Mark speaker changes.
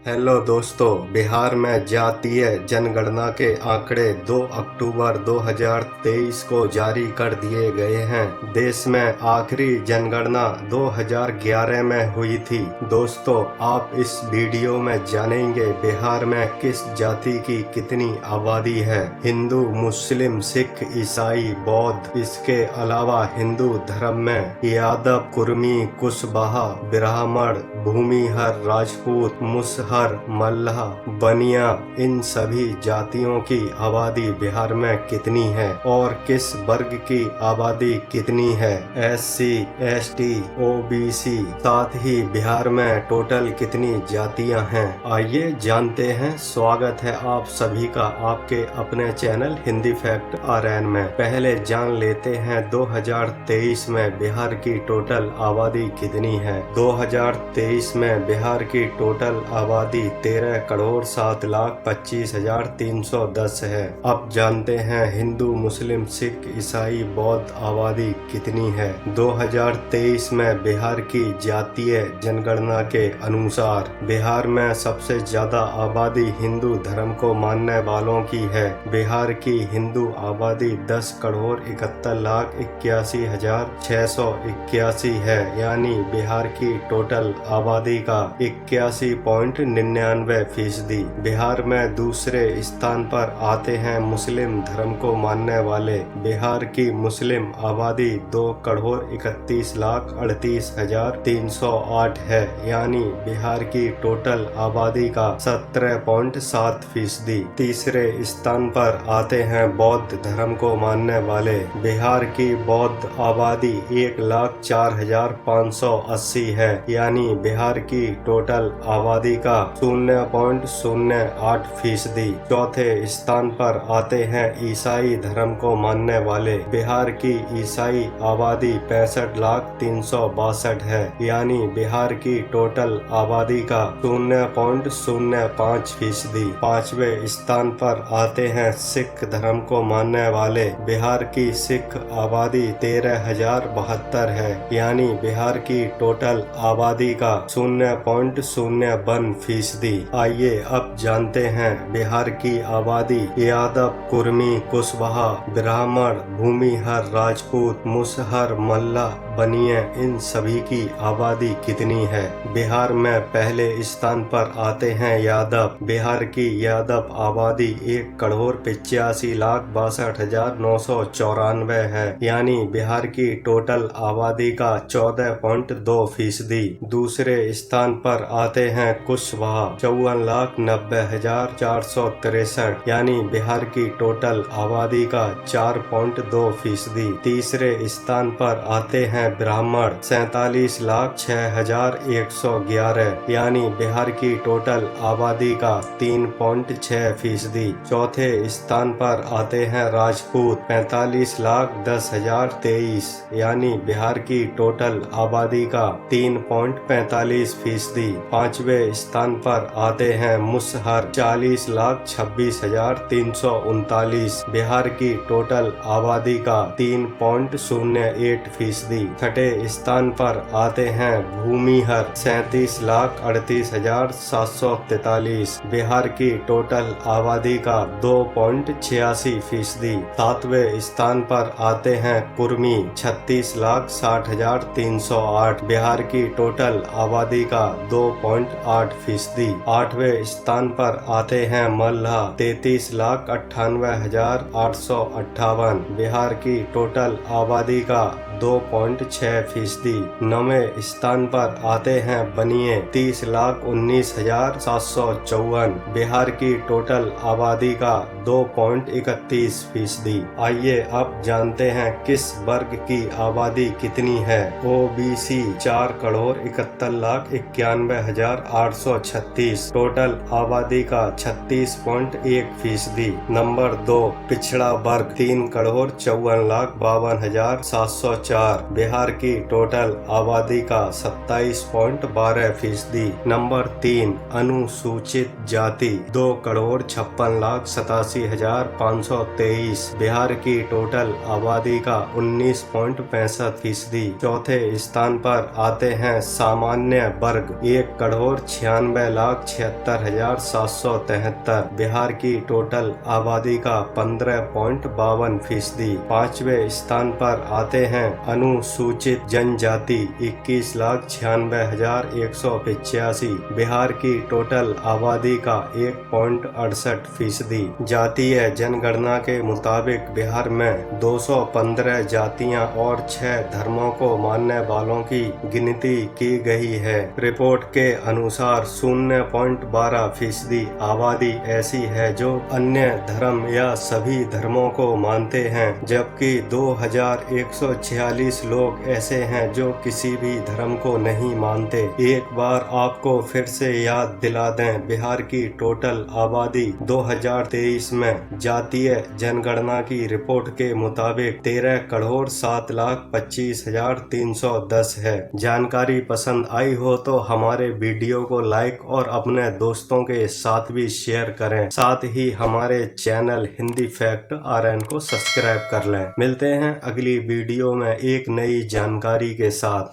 Speaker 1: Hello दोस्तों, बिहार में जातीय जनगणना के आंकड़े 2 अक्टूबर 2023 को जारी कर दिए गए हैं। देश में आखिरी जनगणना 2011 में हुई थी। दोस्तों, आप इस वीडियो में जानेंगे बिहार में किस जाति की कितनी आबादी है। हिंदू, मुस्लिम, सिख, ईसाई, बौद्ध। इसके अलावा हिंदू धर्म में यादव, कुर्मी, कुशवाहा, ब्राह्मण, भूमिहर, राजपूत, मुसहर, मल्लाह, बनिया, इन सभी जातियों की आबादी बिहार में कितनी है और किस वर्ग की आबादी कितनी है। SC, ST, OBC, साथ ही बिहार में टोटल कितनी जातियां हैं, आइए जानते हैं। स्वागत है आप सभी का आपके अपने चैनल हिंदी फैक्ट RN में। पहले जान लेते हैं 2023 में बिहार की टोटल आबादी कितनी है। 2023 में बिहार की टोटल आबादी 13,07,25,310 है। अब जानते हैं हिंदू, मुस्लिम, सिख, ईसाई, बौद्ध आबादी कितनी है। 2023 में बिहार की जातीय जनगणना के अनुसार बिहार में सबसे ज्यादा आबादी हिंदू धर्म को मानने वालों की है। बिहार की हिंदू आबादी 10,71,81,681 है, यानी बिहार की टोटल आबादी का 81.99%। बिहार में दूसरे स्थान पर आते हैं मुस्लिम धर्म को मानने वाले। बिहार की मुस्लिम आबादी 2,31,38,308 है, यानी बिहार की टोटल आबादी का 17.7%। तीसरे स्थान पर आते हैं बौद्ध धर्म को मानने वाले। बिहार की बौद्ध आबादी 1,04,580 है, यानी बिहार की टोटल आबादी का 0.08%। चौथे स्थान पर आते हैं ईसाई धर्म को मानने वाले। बिहार की ईसाई आबादी 65,362 है, यानी बिहार की टोटल आबादी का 0.05%। पांचवे स्थान पर आते हैं सिख धर्म को मानने वाले। बिहार की सिख आबादी 13,072 है, यानी बिहार की टोटल आबादी का 0.01%। आइए अब जानते हैं बिहार की आबादी यादव, कुर्मी, कुशवाहा, ब्राह्मण, भूमिहर, राजपूत, मुसहर, मल्लाह, बनिया, इन सभी की आबादी कितनी है। बिहार में पहले स्थान पर आते हैं यादव। बिहार की यादव आबादी 1,85,62,994 है, यानी बिहार की टोटल आबादी का 14.2%। दूसरे स्थान पर आते हैं कुशवाहा 54,90,463, यानी बिहार की टोटल आबादी का 4.2%। तीसरे स्थान पर आते हैं ब्राह्मण 47,06,111, यानी बिहार की टोटल आबादी का 3.6%। चौथे स्थान पर आते हैं राजपूत 45,10,023, यानी बिहार की टोटल आबादी का 3.45%। पांचवे स्थान पर आते हैं मुसहर 40,26,339, बिहार की टोटल आबादी का 3.08%। छठे स्थान पर आते हैं भूमिहर 37,38,743, बिहार की टोटल आबादी का 2.86%। सातवें स्थान पर आते हैं कुर्मी 36,60,308, बिहार की टोटल आबादी का 2.8%। आठवें स्थान पर आते हैं मल्लाह 33,98,858, बिहार की टोटल आबादी का 2.6%। नौवें स्थान पर आते हैं बनिए 30,19,754, बिहार की टोटल आबादी का 2.31%। आइए अब जानते हैं किस वर्ग की आबादी कितनी है। OBC 4,71,91,836, टोटल आबादी का 36.1%। नंबर 2 पिछड़ा वर्ग 3,54,52,704, 4 बिहार की टोटल आबादी का 27.12%। नंबर 3 अनुसूचित जाति 2,56,87,523 बिहार की टोटल आबादी का 19.65%। चौथे स्थान पर आते हैं सामान्य वर्ग 1,96,76,773 बिहार की टोटल आबादी का 15.52%। पांचवें स्थान पर आते हैं अनुसूचित जनजाति 21,96,185 बिहार की टोटल आबादी का 1.68%। जातीय जनगणना के मुताबिक बिहार में 215 जातियां और 6 धर्मों को मानने वालों की गिनती की गई है। रिपोर्ट के अनुसार 0.12% आबादी ऐसी है जो अन्य धर्म या सभी धर्मों को मानते हैं, जबकि 2146 लोग ऐसे हैं जो किसी भी धर्म को नहीं मानते। एक बार आपको फिर से याद दिला दें, बिहार की टोटल आबादी 2023 में जातीय जनगणना की रिपोर्ट के मुताबिक 13,07,25,310 है। जानकारी पसंद आई हो तो हमारे वीडियो को लाइक और अपने दोस्तों के साथ भी शेयर करें। साथ ही हमारे चैनल हिंदी फैक्ट RN को सब्सक्राइब कर लें। मिलते हैं अगली वीडियो में एक नई जानकारी के साथ।